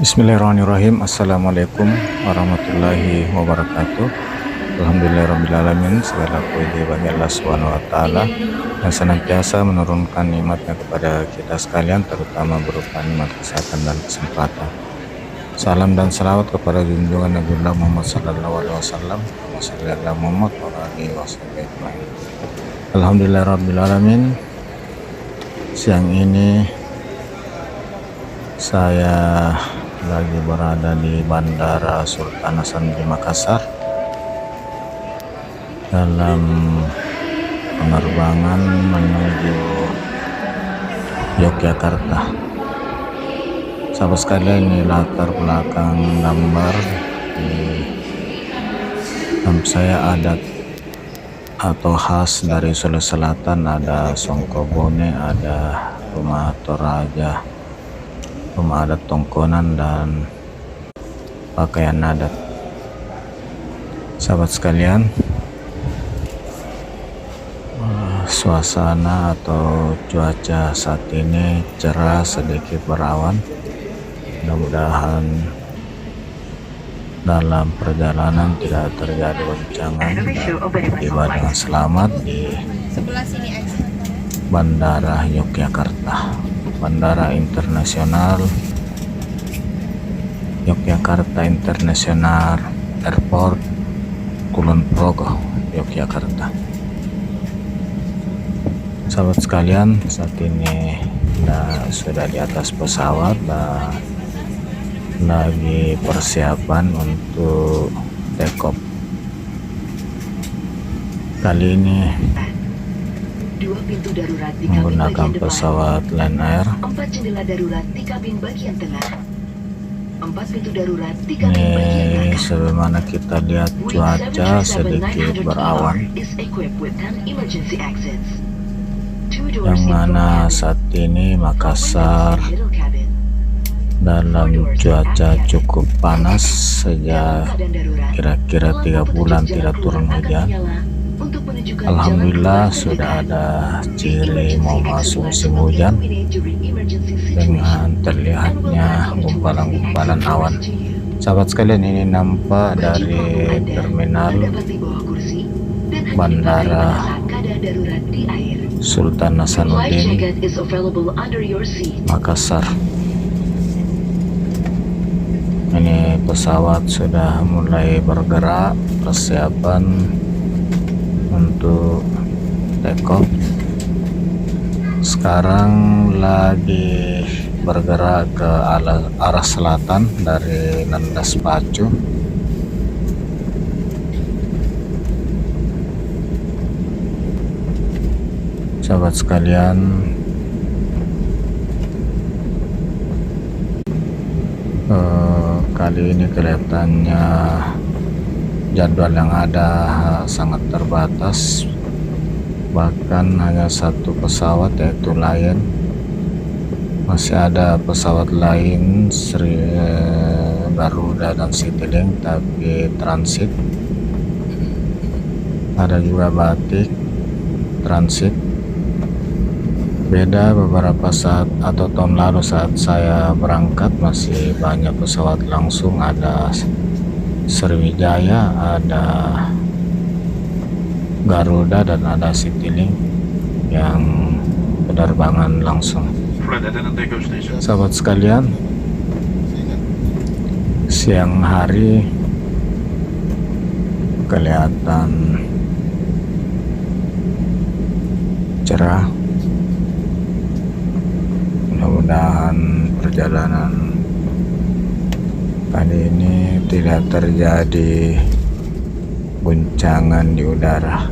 Bismillahirrahmanirrahim. Assalamualaikum warahmatullahi wabarakatuh. Alhamdulillahirrabbilalamin. Segala puji bagi Allah Subhanahu wa taala yang senantiasa menurunkan nikmatnya kepada kita sekalian, terutama berupa nikmat kesehatan dan kesempatan. Salam dan salawat kepada junjungan Nabi Muhammad sallallahu alaihi wasallam. Muhammad wa alihi wasallam. Alhamdulillahirrabbilalamin. Siang ini saya lagi berada di Bandara Sultan Hasanuddin Makassar dalam penerbangan menuju Yogyakarta. Sahabat sekalian, ini latar belakang gambar di saya adat atau khas dari Sulawesi Selatan. Ada Songkobone, ada rumah Toraja, rumah adat Tongkonan, dan pakaian adat. Sahabat sekalian, suasana atau cuaca saat ini cerah, sedikit berawan. Mudah-mudahan dalam perjalanan tidak terjadi goncangan dan tiba dengan selamat di Bandara Yogyakarta, Bandara Internasional Yogyakarta International Airport, Kulon Progo, Yogyakarta. Sahabat sekalian, saat ini sudah di atas pesawat dan lagi persiapan untuk take off. Kali ini Dua pintu darurat di kabin menggunakan bagian pesawat depan. Lion Air. 4 jendela darurat di kabin bagian tengah. 4 pintu darurat di kabin bagian Ini belakang. sebagaimana kita lihat cuaca sedikit berawan, yang mana saat ini Makassar dalam cuaca cukup panas sejak kira-kira 3 bulan tidak turun hujan. Alhamdulillah sudah ada ciri mau masuk musim hujan dengan terlihatnya gumpalan-gumpalan awan. Sahabat sekalian, ini nampak dari terminal Bandara Sultan Hasanuddin Makassar. Ini pesawat sudah mulai bergerak, persiapan untuk take off. Sekarang lagi bergerak ke arah selatan dari landas Pacu. Sahabat sekalian, kali ini kelihatannya jadwal yang ada sangat terbatas, bahkan hanya satu pesawat yaitu Lion. Masih ada pesawat lain Garuda dan Citylink tapi transit. Ada juga Batik transit. Beda beberapa saat atau tahun lalu saat saya berangkat masih banyak pesawat langsung, ada Sriwijaya, ada Garuda, dan ada Citylink yang penerbangan langsung. Sahabat sekalian, siang hari kelihatan cerah. Mudah-mudahan perjalanan kali ini tidak terjadi guncangan di udara.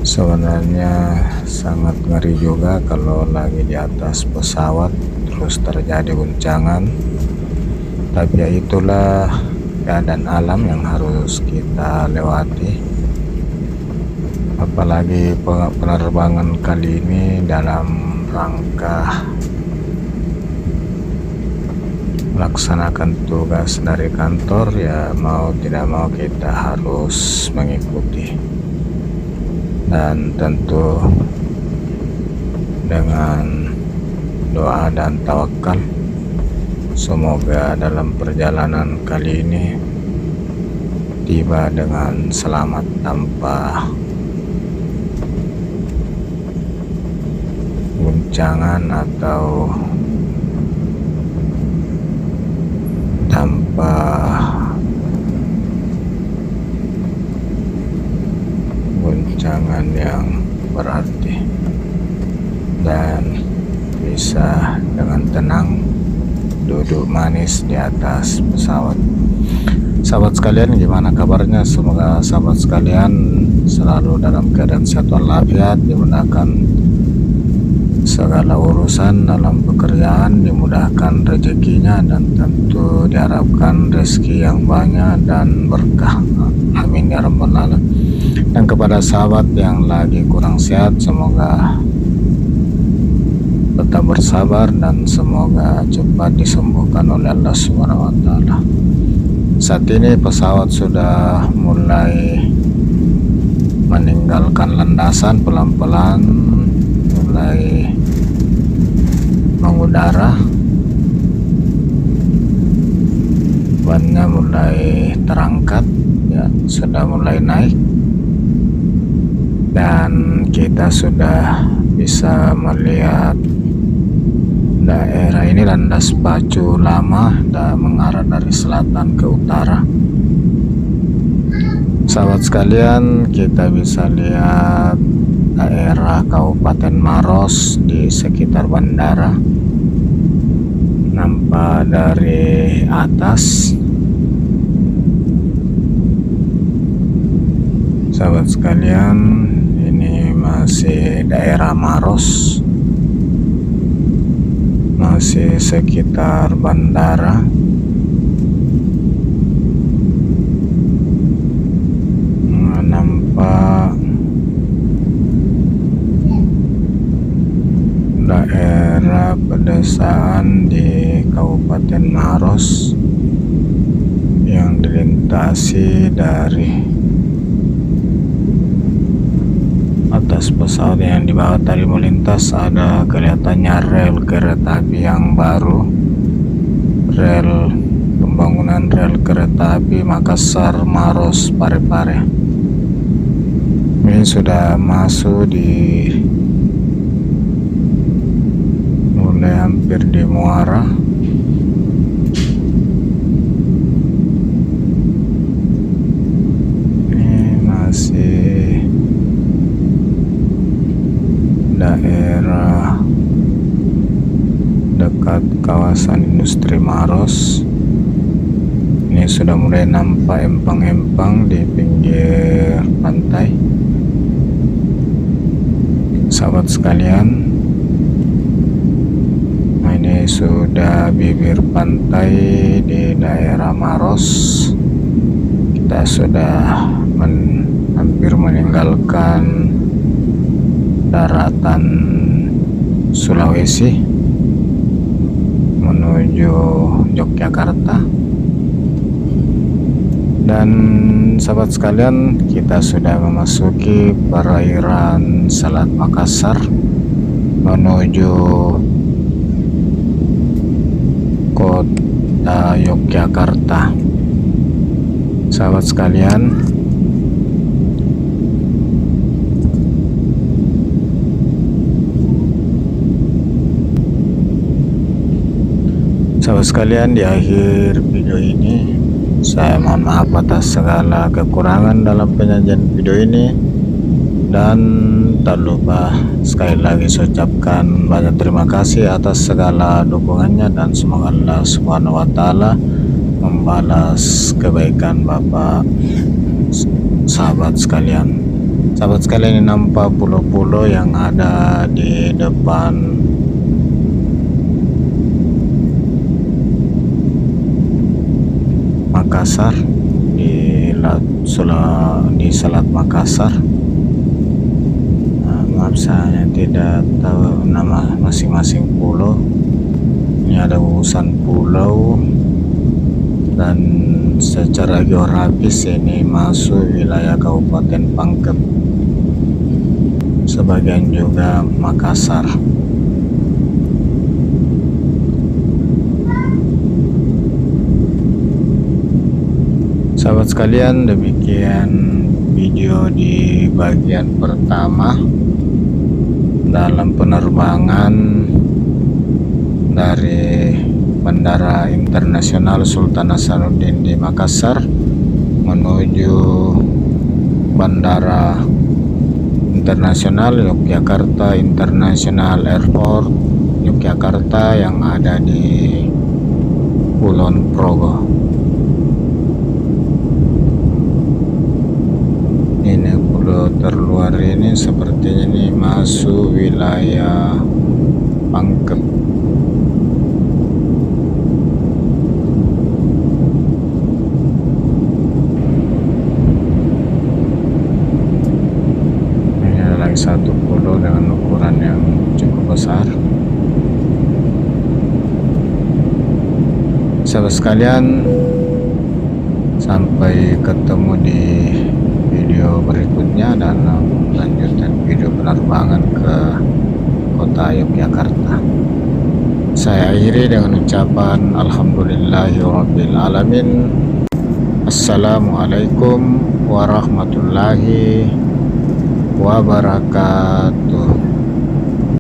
Sebenarnya sangat ngeri juga kalau lagi di atas pesawat terus terjadi guncangan, tapi ya itulah keadaan alam yang harus kita lewati. Apalagi penerbangan kali ini dalam rangka melaksanakan tugas dari kantor, ya mau tidak mau kita harus mengikuti. Dan tentu dengan doa dan tawakal. Semoga dalam perjalanan kali ini tiba dengan selamat tanpa guncangan atau tanpa guncangan yang berarti, dan bisa dengan tenang duduk manis di atas pesawat. Sahabat sekalian, gimana kabarnya? Semoga sahabat sekalian selalu dalam keadaan sehat walafiat, dimudahkan segala urusan dalam pekerjaan, dimudahkan rezekinya, dan tentu diharapkan rezeki yang banyak dan berkah. Amin ya rabbal alamin. Dan kepada sahabat yang lagi kurang sehat, semoga tetap bersabar dan semoga cepat disembuhkan oleh Allah Subhanahu wa taala. Saat ini pesawat sudah mulai meninggalkan landasan, pelan-pelan mulai mengudara, bannya mulai terangkat, ya sudah mulai naik, dan kita sudah bisa melihat daerah ini landas pacu lama dan mengarah dari selatan ke utara. Sahabat sekalian, kita bisa lihat daerah Kabupaten Maros di sekitar bandara, nampak dari atas. Sahabat sekalian, ini masih daerah Maros, masih sekitar bandara. Nampak daerah pedesaan di Kabupaten Maros yang dilintasi dari atas pesawat yang dibawa tadi melintas. Ada kelihatannya rel kereta api yang baru, pembangunan rel kereta api Makassar Maros Parepare. Ini sudah masuk mulai hampir di Muara. Ini masih daerah dekat kawasan industri Maros. Ini sudah mulai nampak empang-empang di pinggir pantai. Sahabat sekalian, ini sudah bibir pantai di daerah Maros. Kita sudah hampir meninggalkan daratan Sulawesi menuju Yogyakarta. Dan sahabat sekalian, kita sudah memasuki perairan Selat Makassar menuju kota Yogyakarta. Sahabat sekalian, di akhir video ini saya mohon maaf atas segala kekurangan dalam penyajian video ini, dan tak lupa sekali lagi saya ucapkan banyak terima kasih atas segala dukungannya, dan semoga Allah Subhanahu wa taala membalas kebaikan Bapak sahabat sekalian. Sahabat sekalian, ini nampak pulau-pulau yang ada di depan Makassar, di Selat Makassar. Maaf, saya tidak tahu nama masing-masing pulau. Ini ada urusan pulau, dan secara geografis ini masuk wilayah Kabupaten Pangkep, sebagian juga Makassar. Sahabat sekalian, demikian video di bagian pertama dalam penerbangan dari Bandara Internasional Sultan Hasanuddin di Makassar menuju Bandara Internasional Yogyakarta International Airport Yogyakarta yang ada di Kulon Progo. Ini pulau terluar ini sepertinya ini masuk wilayah Pangkep. Ini ada lagi satu pulau dengan ukuran yang cukup besar. Sahabat sekalian, sampai ketemu di video berikutnya dalam lanjutan video penerbangan ke kota Yogyakarta. Saya akhiri dengan ucapan alhamdulillahirabbil alamin. Assalamualaikum warahmatullahi wabarakatuh.